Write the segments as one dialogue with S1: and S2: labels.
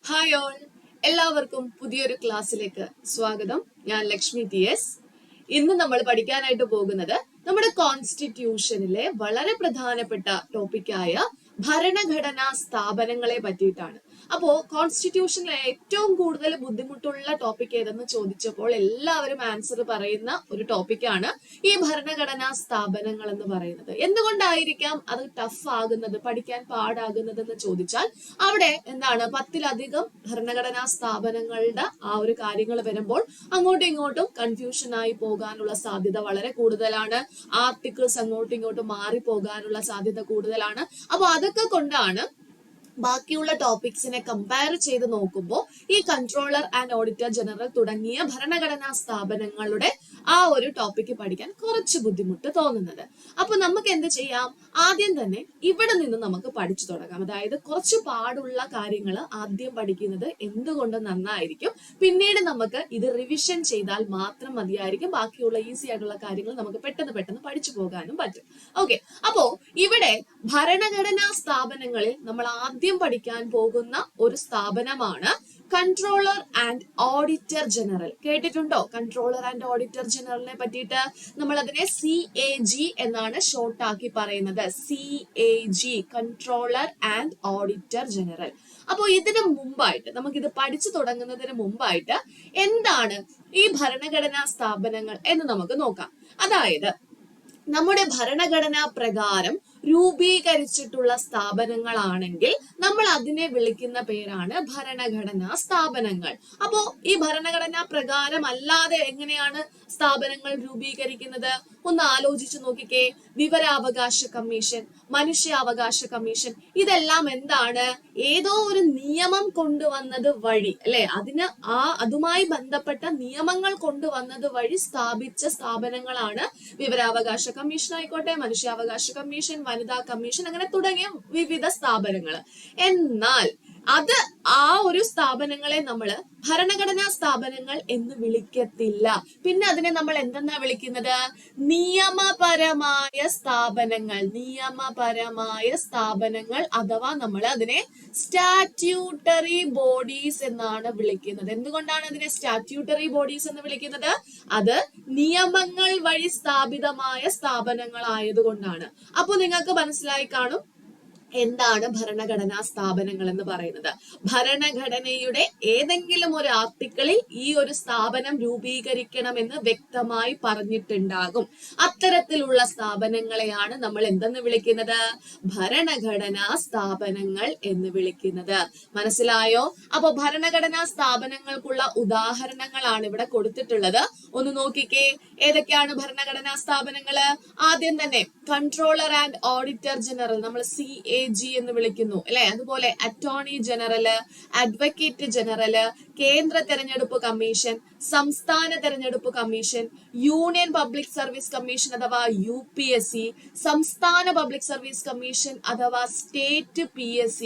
S1: Hi all, എല്ലാവർക്കും പുതിയൊരു ക്ലാസ്സിലേക്ക് സ്വാഗതം. ഞാൻ ലക്ഷ്മി TS. ഇന്ന് നമ്മൾ പഠിക്കാനായിട്ട് പോകുന്നത് നമ്മുടെ കോൺസ്റ്റിറ്റ്യൂഷനിലെ വളരെ പ്രധാനപ്പെട്ട ടോപ്പിക്കായ ഭരണഘടനാ സ്ഥാപനങ്ങളെ പറ്റിയിട്ടാണ്. അപ്പോ കോൺസ്റ്റിറ്റ്യൂഷനിലെ ഏറ്റവും കൂടുതൽ ബുദ്ധിമുട്ടുള്ള ടോപ്പിക് ഏതെന്ന് ചോദിച്ചപ്പോൾ എല്ലാവരും ആൻസർ പറയുന്ന ഒരു ടോപ്പിക്കാണ് ഈ ഭരണഘടനാ സ്ഥാപനങ്ങൾ എന്ന് പറയുന്നത്. എന്തുകൊണ്ടായിരിക്കാം അത് ടഫ് ആകുന്നത്, പഠിക്കാൻ പാടാകുന്നത് എന്ന് ചോദിച്ചാൽ അവിടെ എന്താണ് 10ലധികം ഭരണഘടനാ സ്ഥാപനങ്ങളുടെ ആ ഒരു കാര്യങ്ങൾ വരുമ്പോൾ അങ്ങോട്ടും ഇങ്ങോട്ടും കൺഫ്യൂഷൻ ആയി പോകാനുള്ള സാധ്യത വളരെ കൂടുതലാണ്. ആർട്ടിക്കിൾസ് അങ്ങോട്ടും ഇങ്ങോട്ടും മാറിപ്പോകാനുള്ള സാധ്യത കൂടുതലാണ്. അപ്പൊ അതൊക്കെ കൊണ്ടാണ് ബാക്കിയുള്ള ടോപ്പിക്സിനെ കമ്പയർ ചെയ്ത് നോക്കുമ്പോൾ ഈ കൺട്രോളർ ആൻഡ് ഓഡിറ്റർ ജനറൽ തുടങ്ങിയ ഭരണഘടനാ സ്ഥാപനങ്ങളുടെ ആ ഒരു ടോപ്പിക്ക് പഠിക്കാൻ കുറച്ച് ബുദ്ധിമുട്ട് തോന്നുന്നത്. അപ്പൊ നമുക്ക് എന്ത് ചെയ്യാം, ആദ്യം തന്നെ ഇവിടെ നിന്ന് നമുക്ക് പഠിച്ചു തുടങ്ങാം. അതായത് കുറച്ച് പാടുള്ള കാര്യങ്ങൾ ആദ്യം പഠിക്കുന്നത് എന്തുകൊണ്ട് നന്നായിരിക്കും. പിന്നീട് നമുക്ക് ഇത് റിവിഷൻ ചെയ്താൽ മാത്രം മതിയായിരിക്കും. ബാക്കിയുള്ള ഈസി ആയിട്ടുള്ള കാര്യങ്ങൾ നമുക്ക് പെട്ടെന്ന് പഠിച്ചു പോകാനും പറ്റും. ഓക്കെ, അപ്പോ ഇവിടെ ഭരണഘടനാ സ്ഥാപനങ്ങളിൽ നമ്മൾ ആദ്യം പഠിക്കാൻ പോകുന്ന ഒരു സ്ഥാപനമാണ് കൺട്രോളർ ആൻഡ് ഓഡിറ്റർ ജനറൽ. കേട്ടിട്ടുണ്ടോ കൺട്രോളർ ആൻഡ് ഓഡിറ്റർ ജനറലിനെ പറ്റിയിട്ട്? നമ്മൾ അതിനെ CAG എന്നാണ് ഷോർട്ട് ആക്കി പറയുന്നത്. CAG, controller and auditor general. അപ്പോൾ ഇതിന് മുമ്പായിട്ട്, നമുക്കിത് പഠിച്ചു തുടങ്ങുന്നതിന് മുമ്പായിട്ട് എന്താണ് ഈ ഭരണഘടനാ സ്ഥാപനങ്ങൾ എന്ന് നമുക്ക് നോക്കാം. അതായത് നമ്മുടെ ഭരണഘടനാ പ്രകാരം രൂപീകരിച്ചിട്ടുള്ള സ്ഥാപനങ്ങളാണെങ്കിൽ നമ്മൾ അതിനെ വിളിക്കുന്ന പേരാണ് ഭരണഘടനാ സ്ഥാപനങ്ങൾ. അപ്പോ ഈ ഭരണഘടനാ പ്രകാരം അല്ലാതെ എങ്ങനെയാണ് സ്ഥാപനങ്ങൾ രൂപീകരിക്കുന്നത്? ഒന്ന് ആലോചിച്ചു നോക്കിക്കേ. വിവരാവകാശ കമ്മീഷൻ, മനുഷ്യാവകാശ കമ്മീഷൻ, ഇതെല്ലാം എന്താണ്? ഏതോ ഒരു നിയമം കൊണ്ടുവന്നത് വഴി, അല്ലെ, അതുമായി ബന്ധപ്പെട്ട നിയമങ്ങൾ കൊണ്ടുവന്നത് വഴി സ്ഥാപിച്ച സ്ഥാപനങ്ങളാണ് വിവരാവകാശ കമ്മീഷൻ ആയിക്കോട്ടെ, മനുഷ്യാവകാശ കമ്മീഷൻ, വനിതാ കമ്മീഷൻ, അങ്ങനെ തുടങ്ങിയ വിവിധ സ്ഥാപനങ്ങൾ. എന്നാൽ അത് ആ ഒരു സ്ഥാപനങ്ങളെ നമ്മൾ ഭരണഘടനാ സ്ഥാപനങ്ങൾ എന്ന് വിളിക്കത്തില്ല. പിന്നെ അതിനെ നമ്മൾ എന്തെന്നാ വിളിക്കുന്നത്? നിയമപരമായ സ്ഥാപനങ്ങൾ. നിയമപരമായ സ്ഥാപനങ്ങൾ അഥവാ നമ്മൾ അതിനെ സ്റ്റാറ്റ്യൂട്ടറി ബോഡീസ് എന്നാണ് വിളിക്കുന്നത്. എന്തുകൊണ്ടാണ് അതിനെ സ്റ്റാറ്റ്യൂട്ടറി ബോഡീസ് എന്ന് വിളിക്കുന്നത്? അത് നിയമങ്ങൾ വഴി സ്ഥാപിതമായ സ്ഥാപനങ്ങൾ ആയതുകൊണ്ടാണ്. അപ്പൊ നിങ്ങൾക്ക് മനസ്സിലായി കാണും എന്താണ് ഭരണഘടനാ സ്ഥാപനങ്ങൾ എന്ന് പറയുന്നത്. ഭരണഘടനയുടെ ഏതെങ്കിലും ഒരു ആർട്ടിക്കിളിൽ ഈ ഒരു സ്ഥാപനം രൂപീകരിക്കണമെന്ന് വ്യക്തമായി പറഞ്ഞിട്ടുണ്ടാകും. അത്തരത്തിലുള്ള സ്ഥാപനങ്ങളെയാണ് നമ്മൾ എന്തെന്ന് വിളിക്കുന്നത്? ഭരണഘടനാ സ്ഥാപനങ്ങൾ എന്ന് വിളിക്കുന്നത്. മനസ്സിലായോ? അപ്പൊ ഭരണഘടനാ സ്ഥാപനങ്ങൾക്കുള്ള ഉദാഹരണങ്ങളാണ് ഇവിടെ കൊടുത്തിട്ടുള്ളത്. ഒന്ന് നോക്കിക്കേ, ഏതൊക്കെയാണ് ഭരണഘടനാ സ്ഥാപനങ്ങള്? ആദ്യം തന്നെ കൺട്രോളർ ആൻഡ് ഓഡിറ്റർ ജനറൽ, നമ്മൾ CAG എന്ന് വിളിക്കുന്നു, അല്ലെ. അതുപോലെ അറ്റോർണി ജനറല്, അഡ്വക്കേറ്റ് ജനറല്, കേന്ദ്ര തെരഞ്ഞെടുപ്പ് കമ്മീഷൻ, സംസ്ഥാന തെരഞ്ഞെടുപ്പ് commission, union public service commission അഥവാ UPSC, സംസ്ഥാന പബ്ലിക് സർവീസ് കമ്മീഷൻ അഥവാ സ്റ്റേറ്റ് PSC,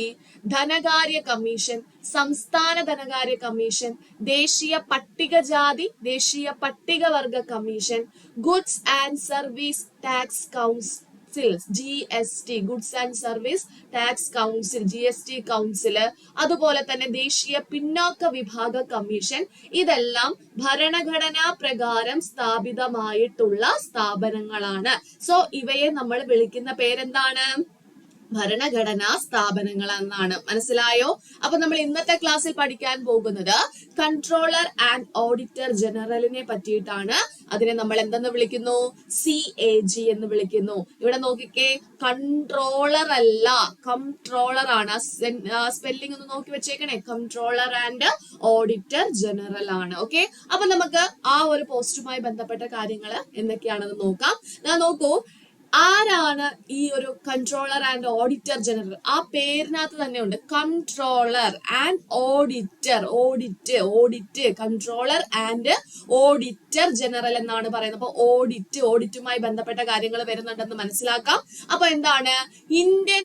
S1: ധനകാര്യ കമ്മീഷൻ, സംസ്ഥാന ധനകാര്യ കമ്മീഷൻ, ദേശീയ പട്ടികജാതി ദേശീയ പട്ടികവർഗ commission, goods and service tax council, GST, goods and service tax council, GST council, അതുപോലെ തന്നെ ദേശീയ പിന്നോക്ക വിഭാഗ കമ്മീഷൻ. ഇതെല്ലാം ഭരണഘടനാ പ്രകാരം സ്ഥാപിതമായിട്ടുള്ള സ്ഥാപനങ്ങളാണ്. സോ ഇവയെ നമ്മൾ വിളിക്കുന്ന പേരെന്താണ്? ഭരണഘടനാ സ്ഥാപനങ്ങൾ എന്നാണ്. മനസ്സിലായോ? അപ്പൊ നമ്മൾ ഇന്നത്തെ ക്ലാസ്സിൽ പഠിക്കാൻ പോകുന്നത് കൺട്രോളർ ആൻഡ് ഓഡിറ്റർ ജനറലിനെ പറ്റിയിട്ടാണ്. അതിനെ നമ്മൾ എന്തെന്ന് വിളിക്കുന്നു? CAG എന്ന് വിളിക്കുന്നു. ഇവിടെ നോക്കിക്കേ, കൺട്രോളർ അല്ല, കംട്രോളർ ആണ്. സ്പെല്ലിംഗ് ഒന്ന് നോക്കി വെച്ചേക്കണേ. കൺട്രോളർ ആൻഡ് ഓഡിറ്റർ ജനറൽ ആണ്. ഓക്കെ, അപ്പൊ നമുക്ക് ആ ഒരു പോസ്റ്റുമായി ബന്ധപ്പെട്ട കാര്യങ്ങൾ എന്തൊക്കെയാണെന്ന് നോക്കാം. നോക്കൂ, ആരാണ് ഈ ഒരു കൺട്രോളർ ആൻഡ് ഓഡിറ്റർ ജനറൽ? ആ പേരിനകത്ത് തന്നെ ഉണ്ട് controller and auditor. Audit controller and auditor general എന്നാണ് പറയുന്നത്. അപ്പൊ ഓഡിറ്റുമായി ബന്ധപ്പെട്ട കാര്യങ്ങൾ വരുന്നുണ്ടെന്ന് മനസ്സിലാക്കാം. അപ്പൊ എന്താണ്? ഇന്ത്യൻ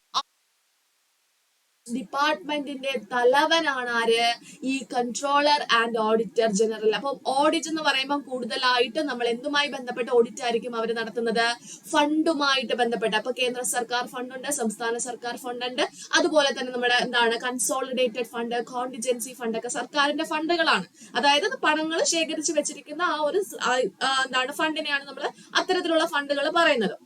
S1: ഡിപ്പാർട്ട്മെന്റിന്റെ തലവനാണ് ആര്? ഈ കൺട്രോളർ ആൻഡ് ഓഡിറ്റർ ജനറൽ. അപ്പം ഓഡിറ്റ് എന്ന് പറയുമ്പോൾ കൂടുതലായിട്ട് നമ്മൾ എന്തുമായി ബന്ധപ്പെട്ട ഓഡിറ്റ് ആയിരിക്കും അവർ നടത്തുന്നത്? ഫണ്ടുമായിട്ട് ബന്ധപ്പെട്ട. അപ്പൊ കേന്ദ്ര സർക്കാർ ഫണ്ട് ഉണ്ട്, സംസ്ഥാന സർക്കാർ ഫണ്ട് ഉണ്ട്, അതുപോലെ തന്നെ നമ്മുടെ എന്താണ് കൺസോളിഡേറ്റഡ് ഫണ്ട്, കോണ്ടിജൻസി ഫണ്ട് ഒക്കെ സർക്കാരിന്റെ ഫണ്ടുകളാണ്. അതായത് പണങ്ങൾ ശേഖരിച്ച് വെച്ചിരിക്കുന്ന ആ ഒരു എന്താണ് ഫണ്ടിനെയാണ് നമ്മൾ അത്തരത്തിലുള്ള ഫണ്ടുകൾ പറയുന്നത്.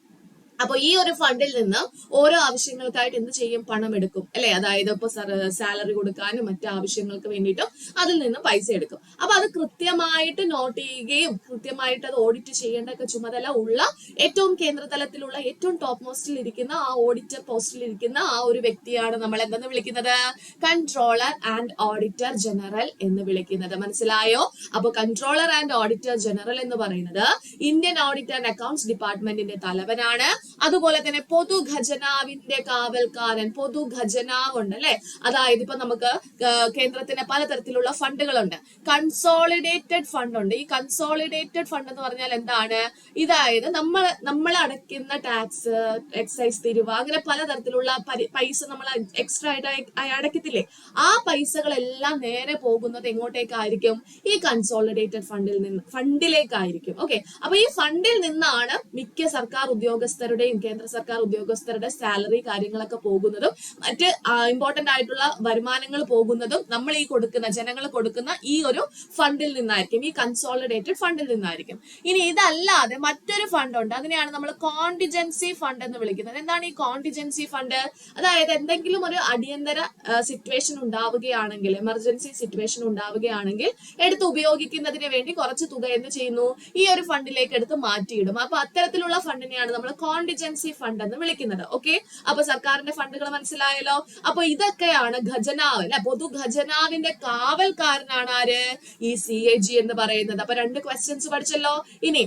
S1: അപ്പൊ ഈ ഒരു ഫണ്ടിൽ നിന്ന് ഓരോ ആവശ്യങ്ങൾക്കായിട്ട് എന്ത് ചെയ്യും? പണം എടുക്കും അല്ലെ? അതായത് ഇപ്പൊ സാലറി കൊടുക്കാനും മറ്റു ആവശ്യങ്ങൾക്ക് വേണ്ടിയിട്ടും അതിൽ നിന്ന് പൈസ എടുക്കും. അപ്പൊ അത് കൃത്യമായിട്ട് നോട്ട് ചെയ്യുകയും കൃത്യമായിട്ട് അത് ഓഡിറ്റ് ചെയ്യേണ്ട ചുമതല ഉള്ള ഏറ്റവും കേന്ദ്രതലത്തിലുള്ള ഏറ്റവും ടോപ്പ് മോസ്റ്റിൽ ഇരിക്കുന്ന ആ ഓഡിറ്റർ പോസ്റ്റിൽ ഇരിക്കുന്ന ആ ഒരു വ്യക്തിയാണ് നമ്മൾ എന്തെന്ന് വിളിക്കുന്നത്? കൺട്രോളർ ആൻഡ് ഓഡിറ്റർ ജനറൽ എന്ന് വിളിക്കുന്നത്. മനസ്സിലായോ? അപ്പൊ കൺട്രോളർ ആൻഡ് ഓഡിറ്റർ ജനറൽ എന്ന് പറയുന്നത് ഇന്ത്യൻ ഓഡിറ്റ് ആൻഡ് അക്കൗണ്ട്സ് ഡിപ്പാർട്ട്മെന്റിന്റെ തലവനാണ്. അതുപോലെ തന്നെ പൊതുഖജനാവിന്റെ കാവൽക്കാരൻ. പൊതുഖജനാവ് ഉണ്ട് അല്ലെ? അതായത് ഇപ്പൊ നമുക്ക് കേന്ദ്രത്തിന് പലതരത്തിലുള്ള ഫണ്ടുകളുണ്ട്. കൺസോളിഡേറ്റഡ് ഫണ്ട് ഉണ്ട്. ഈ കൺസോളിഡേറ്റഡ് ഫണ്ട് എന്ന് പറഞ്ഞാൽ എന്താണ്? ഇതായത് നമ്മൾ അടയ്ക്കുന്ന ടാക്സ്, എക്സൈസ് തീരുവ, അങ്ങനെ പലതരത്തിലുള്ള പൈസ നമ്മൾ എക്സ്ട്രാ ആയിട്ട് അടയ്ക്കത്തില്ലേ? ആ പൈസകളെല്ലാം നേരെ പോകുന്നത് എങ്ങോട്ടേക്കായിരിക്കും? ഈ കൺസോളിഡേറ്റഡ് ഫണ്ടിലേക്കായിരിക്കും. ഓക്കെ, അപ്പൊ ഈ ഫണ്ടിൽ നിന്നാണ് മിക്ക സർക്കാർ ഉദ്യോഗസ്ഥരുടെ കേന്ദ്ര സർക്കാർ ഉദ്യോഗസ്ഥരുടെ സാലറി കാര്യങ്ങളൊക്കെ പോകുന്നതും മറ്റ് ഇമ്പോർട്ടന്റ് ആയിട്ടുള്ള വരുമാനങ്ങൾ പോകുന്നതും നമ്മൾ ഈ കൊടുക്കുന്ന ജനങ്ങൾ കൊടുക്കുന്ന ഈ ഒരു ഫണ്ടിൽ നിന്നായിരിക്കും, ഈ കൺസോളിഡേറ്റഡ് ഫണ്ടിൽ നിന്നായിരിക്കും. ഇനി ഇതല്ലാതെ മറ്റൊരു ഫണ്ട് ഉണ്ട്, അതിനെയാണ് നമ്മൾ കോണ്ടിജൻസി ഫണ്ട് എന്ന് വിളിക്കുന്നത്. എന്താണ് ഈ കോണ്ടിജൻസി ഫണ്ട്? അതായത് എന്തെങ്കിലും ഒരു അടിയന്തര സിറ്റുവേഷൻ ഉണ്ടാവുകയാണെങ്കിൽ, എമർജൻസി സിറ്റുവേഷൻ ഉണ്ടാവുകയാണെങ്കിൽ എടുത്ത് ഉപയോഗിക്കുന്നതിന് വേണ്ടി കുറച്ച് തുക എന്ത് ചെയ്യുന്നു? ഈ ഒരു ഫണ്ടിലേക്ക് എടുത്ത് മാറ്റിയിടും. അപ്പൊ അത്തരത്തിലുള്ള ഫണ്ടിനെയാണ് നമ്മൾ കോണ്ടിജൻസി ഫണ്ട് എന്ന് വിളിക്കുന്നത്. ഓക്കെ, അപ്പൊ സർക്കാരിന്റെ ഫണ്ടുകൾ മനസ്സിലായല്ലോ. അപ്പൊ ഇതൊക്കെയാണ് ഖജനാവ് അല്ലെ? പൊതു ഖജനാവിന്റെ കാവൽക്കാരനാണ് ആര്? ഈ CAG എന്ന് പറയുന്നത്. അപ്പൊ 2 ക്വസ്റ്റ്യൻസ് പഠിച്ചല്ലോ. ഇനി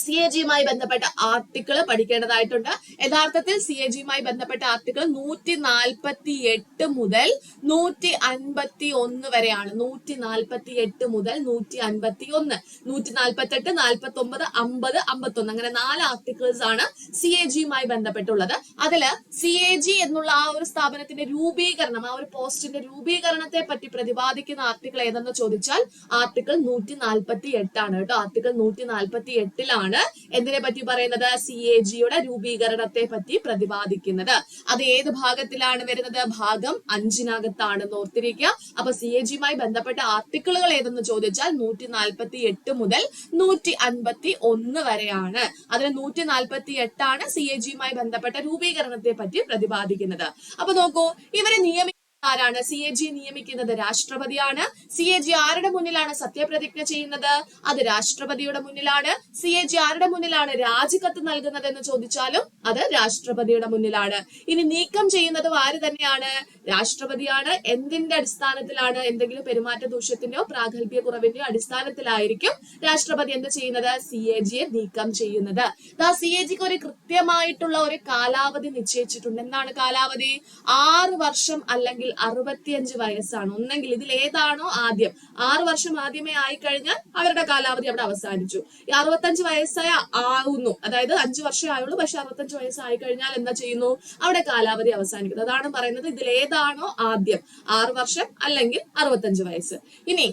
S1: CAG-യുമായി ബന്ധപ്പെട്ട ആർട്ടിക്കിൾ പഠിക്കേണ്ടതായിട്ടുണ്ട്. യഥാർത്ഥത്തിൽ CAG-യുമായി ബന്ധപ്പെട്ട ആർട്ടിക്കിൾ 148 മുതൽ 151 വരെയാണ്. 148 മുതൽ 151, 148, 49, 50, 51 അങ്ങനെ 4 ആർട്ടിക്കിൾസ് ആണ് CAG-യുമായി ബന്ധപ്പെട്ടുള്ളത്. അതില് CAG എന്നുള്ള ആ ഒരു സ്ഥാപനത്തിന്റെ രൂപീകരണം, ആ ഒരു പോസ്റ്റിന്റെ രൂപീകരണത്തെ പറ്റി പ്രതിപാദിക്കുന്ന ആർട്ടിക്കിൾ ഏതെന്ന് ചോദിച്ചാൽ ആർട്ടിക്കിൾ 148 ആണ് കേട്ടോ. ആർട്ടിക്കിൾ 148 എന്തിനെ പറ്റി പറയുന്നത്? CAG-യുടെ രൂപീകരണത്തെ പറ്റി പ്രതിപാദിക്കുന്നത്. അത് ഏത് ഭാഗത്തിലാണ് വരുന്നത്? ഭാഗം 5-നകത്താണ് ഓർത്തിരിക്കുക. അപ്പൊ CAG-യുമായി ബന്ധപ്പെട്ട ആർട്ടിക്കിളുകൾ ഏതെന്ന് ചോദിച്ചാൽ 148 മുതൽ 151 വരെയാണ്. അതിൽ 148 ആണ് CAG-യുമായി ബന്ധപ്പെട്ട രൂപീകരണത്തെ പറ്റി പ്രതിപാദിക്കുന്നത്. അപ്പൊ നോക്കൂ, ഇവരെ ആരാണ്? CAG നിയമിക്കുന്നത് രാഷ്ട്രപതിയാണ്. CAG ആരുടെ മുന്നിലാണ് സത്യപ്രതിജ്ഞ ചെയ്യുന്നത്? അത് രാഷ്ട്രപതിയുടെ മുന്നിലാണ്. CAG ആരുടെ മുന്നിലാണ് രാജിക്കത്ത് നൽകുന്നത് എന്ന് ചോദിച്ചാലും അത് രാഷ്ട്രപതിയുടെ മുന്നിലാണ്. ഇനി നീക്കം ചെയ്യുന്നതും ആര് തന്നെയാണ്? രാഷ്ട്രപതിയാണ്. എന്തിന്റെ അടിസ്ഥാനത്തിലാണ്? എന്തെങ്കിലും പെരുമാറ്റ ദൂഷ്യത്തിന്റെയോ പ്രാഗൽഭ്യ കുറവിന്റെയോ അടിസ്ഥാനത്തിലായിരിക്കും രാഷ്ട്രപതി എന്ത് ചെയ്യുന്നത്? CAG-യെ നീക്കം ചെയ്യുന്നത്. CAG-ക്ക് ഒരു കൃത്യമായിട്ടുള്ള ഒരു കാലാവധി നിശ്ചയിച്ചിട്ടുണ്ട്. എന്താണ് കാലാവധി? 6 വർഷം അല്ലെങ്കിൽ 65 വയസ്സാണ്. ഒന്നെങ്കിൽ ഇതിൽ ഏതാണോ ആദ്യം, 6 വർഷം ആദ്യമേ ആയിക്കഴിഞ്ഞാൽ അവരുടെ കാലാവധി അവിടെ അവസാനിച്ചു. ഈ 65 വയസ്സായ ആവുന്നു, അതായത് 5 വർഷം ആയുള്ളൂ, പക്ഷെ 65 വയസ്സായി കഴിഞ്ഞാൽ എന്താ ചെയ്യുന്നു? അവിടെ കാലാവധി അവസാനിക്കുന്നു. അതാണ് പറയുന്നത്, ഇതിൽ ഏതാണോ ആദ്യം, 6 വർഷം അല്ലെങ്കിൽ 65 വയസ്സ്. ഇനി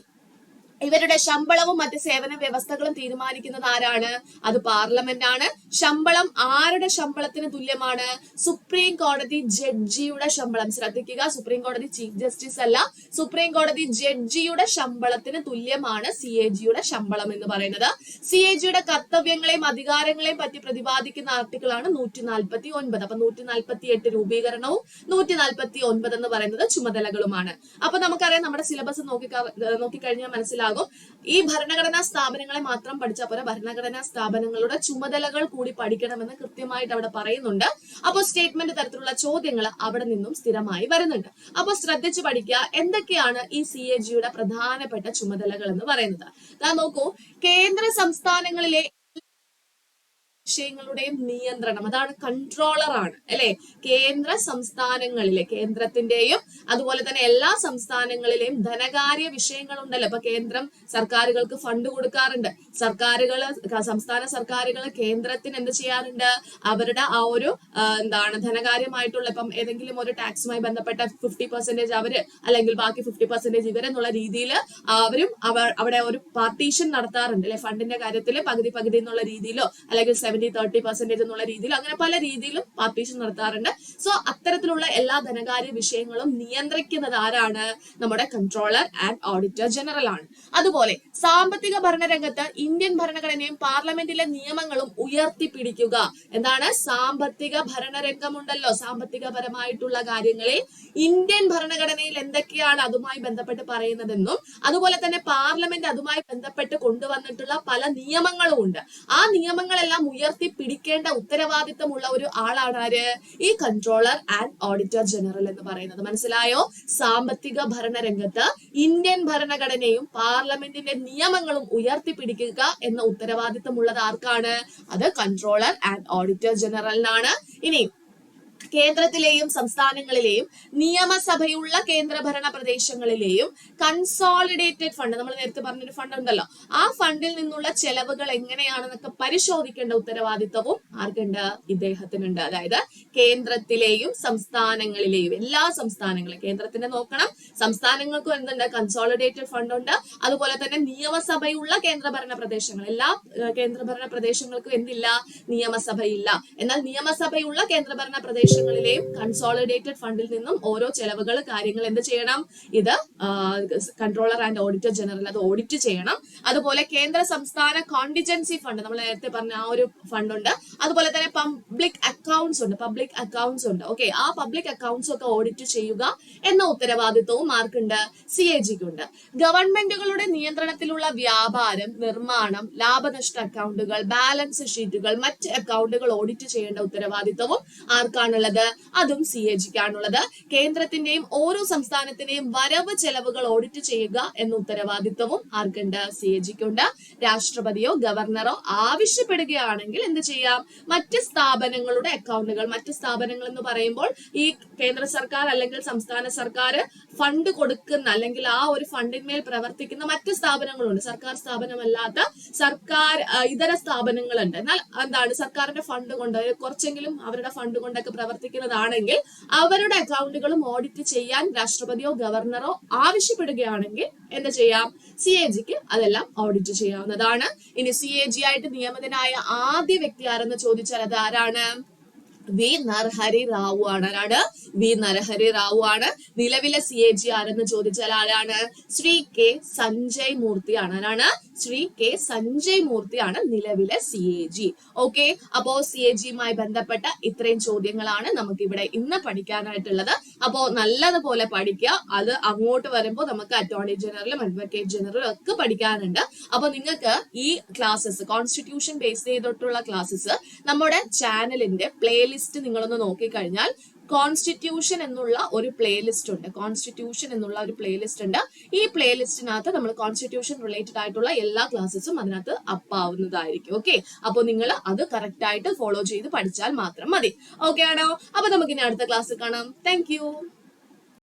S1: ഇവരുടെ ശമ്പളവും മറ്റ് സേവന വ്യവസ്ഥകളും തീരുമാനിക്കുന്നത് ആരാണ്? അത് പാർലമെന്റ് ആണ്. ശമ്പളം ആരുടെ ശമ്പളത്തിന് തുല്യമാണ്? സുപ്രീം കോടതി ജഡ്ജിയുടെ ശമ്പളം. ശ്രദ്ധിക്കുക, സുപ്രീം കോടതി ചീഫ് ജസ്റ്റിസ് അല്ല, സുപ്രീം കോടതി ജഡ്ജിയുടെ ശമ്പളത്തിന് തുല്യമാണ് CAG-യുടെ ശമ്പളം എന്ന് പറയുന്നത്. CAG-യുടെ കർത്തവ്യങ്ങളെയും അധികാരങ്ങളെയും പറ്റി പ്രതിപാദിക്കുന്ന ആർട്ടിക്കിൾ ആണ് 149. അപ്പൊ 148 രൂപീകരണവും 149 എന്ന് പറയുന്നത് ചുമതലകളുമാണ്. അപ്പൊ നമുക്കറിയാം, നമ്മുടെ സിലബസ് നോക്കിക്കഴിഞ്ഞാൽ മനസ്സിലാകും, ഈ ഭരണഘടനാ സ്ഥാപനങ്ങളെ മാത്രം പഠിച്ചാൽ പോരാ, ഭരണഘടനാ സ്ഥാപനങ്ങളുടെ ചുമതലകൾ കൂടി പഠിക്കണമെന്ന് കൃത്യമായിട്ട് അവിടെ പറയുന്നുണ്ട്. അപ്പോൾ സ്റ്റേറ്റ്മെന്റ് തരത്തിലുള്ള ചോദ്യങ്ങൾ അവിടെ നിന്നും സ്ഥിരമായി വരുന്നുണ്ട്. അപ്പോൾ ശ്രദ്ധിച്ചു പഠിക്കുക, എന്തൊക്കെയാണ് ഈ CAG-യുടെ പ്രധാനപ്പെട്ട ചുമതലകൾ എന്ന് പറയുന്നത്. നോക്കൂ, കേന്ദ്ര സംസ്ഥാനങ്ങളിലെ വിഷയങ്ങളുടെയും നിയന്ത്രണം, അതാണ് കൺട്രോളർ ആണ് അല്ലെ. കേന്ദ്ര സംസ്ഥാനങ്ങളിലെ, കേന്ദ്രത്തിന്റെയും അതുപോലെ തന്നെ എല്ലാ സംസ്ഥാനങ്ങളിലെയും ധനകാര്യ വിഷയങ്ങൾ ഉണ്ടല്ലോ. ഇപ്പൊ കേന്ദ്രം സർക്കാരുകൾക്ക് ഫണ്ട് കൊടുക്കാറുണ്ട്, സംസ്ഥാന സർക്കാരുകൾ കേന്ദ്രത്തിന് എന്ത് ചെയ്യാറുണ്ട്, അവരുടെ ആ ഒരു ധനകാര്യമായിട്ടുള്ള ഇപ്പം ഏതെങ്കിലും ഒരു ടാക്സുമായി ബന്ധപ്പെട്ട 50% അവര് അല്ലെങ്കിൽ ബാക്കി 50% ഇവരെന്നുള്ള രീതിയിൽ അവരും അവിടെ ഒരു പാർട്ടീഷൻ നടത്താറുണ്ട് അല്ലെ. ഫണ്ടിന്റെ കാര്യത്തിൽ പകുതി പകുതി എന്നുള്ള രീതിയിലോ അല്ലെങ്കിൽ 70-30% എന്നുള്ള രീതിയിലോ അങ്ങനെ പല രീതിയിലും പാർട്ടീഷൻ നടത്താറുണ്ട്. സോ അത്തരത്തിലുള്ള എല്ലാ ധനകാര്യ വിഷയങ്ങളും നിയന്ത്രിക്കുന്നത് ആരാണ്, നമ്മുടെ കൺട്രോളർ ആൻഡ് ഓഡിറ്റർ ജനറൽ ആണ്. അതുപോലെ സാമ്പത്തിക ഭരണരംഗത്ത് ഇന്ത്യൻ ഭരണഘടനയും പാർലമെന്റിലെ നിയമങ്ങളും ഉയർത്തിപ്പിടിക്കുക. എന്താണ് സാമ്പത്തിക ഭരണരംഗമുണ്ടല്ലോ, സാമ്പത്തികപരമായിട്ടുള്ള കാര്യങ്ങളിൽ ഇന്ത്യൻ ഭരണഘടനയിൽ എന്തൊക്കെയാണ് അതുമായി ബന്ധപ്പെട്ട് പറയുന്നതെന്നും അതുപോലെ തന്നെ പാർലമെന്റ് അതുമായി ബന്ധപ്പെട്ട് കൊണ്ടുവന്നിട്ടുള്ള പല നിയമങ്ങളും ഉണ്ട്. ആ നിയമങ്ങളെല്ലാം ഉയർത്തിപ്പിടിക്കേണ്ട ഉത്തരവാദിത്തമുള്ള ഒരു ആളാണ് ആര്, ഈ കൺട്രോളർ ആൻഡ് ഓഡിറ്റർ ജനറൽ എന്ന് പറയുന്നത്. മനസ്സിലായോ? സാമ്പത്തിക ഭരണരംഗത്ത് ഇന്ത്യൻ ഭരണഘടനയും പാർലമെന്റിന്റെ നിയമങ്ങളും ഉയർത്തിപ്പിടിക്കുക എന്ന ഉത്തരവാദിത്തമുള്ളത് ആർക്കാണ്, അത് കൺട്രോളർ ആൻഡ് ഓഡിറ്റർ ജനറലിനാണ്. ഇനി കേന്ദ്രത്തിലെയും സംസ്ഥാനങ്ങളിലെയും നിയമസഭയുള്ള കേന്ദ്രഭരണ പ്രദേശങ്ങളിലെയും കൺസോളിഡേറ്റഡ് ഫണ്ട്, നമ്മൾ നേരത്തെ പറഞ്ഞൊരു ഫണ്ട് ഉണ്ടല്ലോ, ആ ഫണ്ടിൽ നിന്നുള്ള ചെലവുകൾ എങ്ങനെയാണെന്നൊക്കെ പരിശോധിക്കേണ്ട ഉത്തരവാദിത്വവും ആർക്കുണ്ട്, ഇദ്ദേഹത്തിനുണ്ട്. അതായത് കേന്ദ്രത്തിലെയും സംസ്ഥാനങ്ങളിലെയും എല്ലാ സംസ്ഥാനങ്ങളും, കേന്ദ്രത്തിന്റെ നോക്കണം, സംസ്ഥാനങ്ങൾക്കും എന്തുണ്ട്, കൺസോളിഡേറ്റഡ് ഫണ്ട് ഉണ്ട്. അതുപോലെ തന്നെ നിയമസഭയുള്ള കേന്ദ്രഭരണ പ്രദേശങ്ങൾ, എല്ലാ കേന്ദ്രഭരണ പ്രദേശങ്ങൾക്കും എന്തില്ല, നിയമസഭയില്ല. എന്നാൽ നിയമസഭയുള്ള കേന്ദ്രഭരണ പ്രദേശങ്ങളിലെയും കൺസോളിഡേറ്റഡ് ഫണ്ടിൽ നിന്നും ഓരോ ചെലവുകൾ കാര്യങ്ങൾ എന്ത് ചെയ്യണം, ഇത് കൺട്രോളർ ആൻഡ് ഓഡിറ്റർ ജനറൽ അത് ഓഡിറ്റ് ചെയ്യണം. അതുപോലെ കേന്ദ്ര സംസ്ഥാന കോണ്ടിജൻസി ഫണ്ട്, നമ്മൾ നേരത്തെ പറഞ്ഞ ആ ഒരു ഫണ്ട് ഉണ്ട്. അതുപോലെ തന്നെ പബ്ലിക് അക്കൗണ്ട്സ് ഉണ്ട്. ഓക്കെ, ആ പബ്ലിക് അക്കൗണ്ട്സ് ഒക്കെ ഓഡിറ്റ് ചെയ്യുക എന്ന ഉത്തരവാദിത്വവും ആർക്കുണ്ട്, CAG-ക്കുണ്ട്. ഗവൺമെന്റുകളുടെ നിയന്ത്രണത്തിലുള്ള വ്യാപാരം, നിർമ്മാണം, ലാഭനഷ്ട അക്കൗണ്ടുകൾ, ബാലൻസ് ഷീറ്റുകൾ, മറ്റ് അക്കൗണ്ടുകൾ ഓഡിറ്റ് ചെയ്യേണ്ട ഉത്തരവാദിത്വവും ആർക്കാണുള്ളത്, അതും CAG-ക്കാണുള്ളത്. കേന്ദ്രത്തിന്റെയും ഓരോ സംസ്ഥാനത്തിന്റെയും വരവ് ചെലവുകൾ ഓഡിറ്റ് ചെയ്യുക എന്ന ഉത്തരവാദിത്വവും ആർക്കുണ്ട്, CAG-ക്കുണ്ട്. രാഷ്ട്രപതിയോ ഗവർണറോ ആവശ്യപ്പെടുകയാണെങ്കിൽ എന്ത് ചെയ്യാം, മറ്റ് സ്ഥാപനങ്ങളുടെ അക്കൗണ്ടുകൾ, മറ്റ് സ്ഥാപനങ്ങൾ എന്ന് പറയുമ്പോൾ ഈ കേന്ദ്ര സർക്കാർ അല്ലെങ്കിൽ സംസ്ഥാന സർക്കാർ ഫണ്ട് കൊടുക്കുന്ന അല്ലെങ്കിൽ ആ ഒരു ഫണ്ടിന്മേൽ പ്രവർത്തിക്കുന്ന മറ്റ് സ്ഥാപനങ്ങളുണ്ട്, സർക്കാർ സ്ഥാപനമല്ലാത്ത സർക്കാർ ഇതര സ്ഥാപനങ്ങളുണ്ട്. എന്നാൽ എന്താണ്, സർക്കാരിന്റെ ഫണ്ട് കൊണ്ട് കുറച്ചെങ്കിലും അവരുടെ ഫണ്ട് കൊണ്ടൊക്കെ പ്രവർത്തിക്കുന്നതാണെങ്കിൽ അവരുടെ അക്കൗണ്ടുകളും ഓഡിറ്റ് ചെയ്യാൻ രാഷ്ട്രപതിയോ ഗവർണറോ ആവശ്യപ്പെടുകയാണെങ്കിൽ എന്ത് ചെയ്യാം, CAG-ക്ക് അതെല്ലാം ഓഡിറ്റ് ചെയ്യാവുന്നതാണ്. ഇനി CAG ആയിട്ട് നിയമിതനായ ആദ്യ വ്യക്തി ആരെന്ന് ചോദിച്ചാൽ അത് ആരാണ്, വി നരഹരി റാവു ആണ്. ആരാണ്, വി നരഹരി റാവു ആണ്. നിലവിലെ CAG ആരെന്ന് ചോദിച്ചാൽ ആരാണ്, ശ്രീ കെ സഞ്ജയ് മൂർത്തി ആണ്. ആരാണ്, ശ്രീ കെ സഞ്ജയ് മൂർത്തി ആണ് നിലവിലെ CAG. ഓക്കെ, അപ്പോ CAG-യുമായി ബന്ധപ്പെട്ട ഇത്രയും ചോദ്യങ്ങളാണ് നമുക്ക് ഇവിടെ ഇന്ന് പഠിക്കാനായിട്ടുള്ളത്. അപ്പോ നല്ലതുപോലെ പഠിക്കുക. അത് അങ്ങോട്ട് വരുമ്പോൾ നമുക്ക് അറ്റോർണി ജനറലും അഡ്വക്കേറ്റ് ജനറലും ഒക്കെ പഠിക്കാനുണ്ട്. അപ്പൊ നിങ്ങൾക്ക് ഈ ക്ലാസ്സസ്, കോൺസ്റ്റിറ്റ്യൂഷൻ ബേസ് ചെയ്തിട്ടുള്ള ക്ലാസ്സസ് നമ്മുടെ ചാനലിന്റെ പ്ലേലിസ്റ്റ് നിങ്ങളൊന്ന് നോക്കിക്കഴിഞ്ഞാൽ കോൺസ്റ്റിറ്റ്യൂഷൻ എന്നുള്ള ഒരു പ്ലേലിസ്റ്റ് ഉണ്ട്. ഈ പ്ലേലിസ്റ്റിനകത്ത് നമ്മൾ കോൺസ്റ്റിറ്റ്യൂഷൻ റിലേറ്റഡ് ആയിട്ടുള്ള എല്ലാ ക്ലാസ്സസും അതിനകത്ത് അപ്പാവുന്നതായിരിക്കും. ഓക്കെ, അപ്പോൾ നിങ്ങൾ അത് കറക്റ്റ് ആയിട്ട് ഫോളോ ചെയ്ത് പഠിച്ചാൽ മാത്രം മതി. ഓക്കെ ആണോ? അപ്പൊ നമുക്ക് ഇനി അടുത്ത ക്ലാസ് കാണാം. താങ്ക്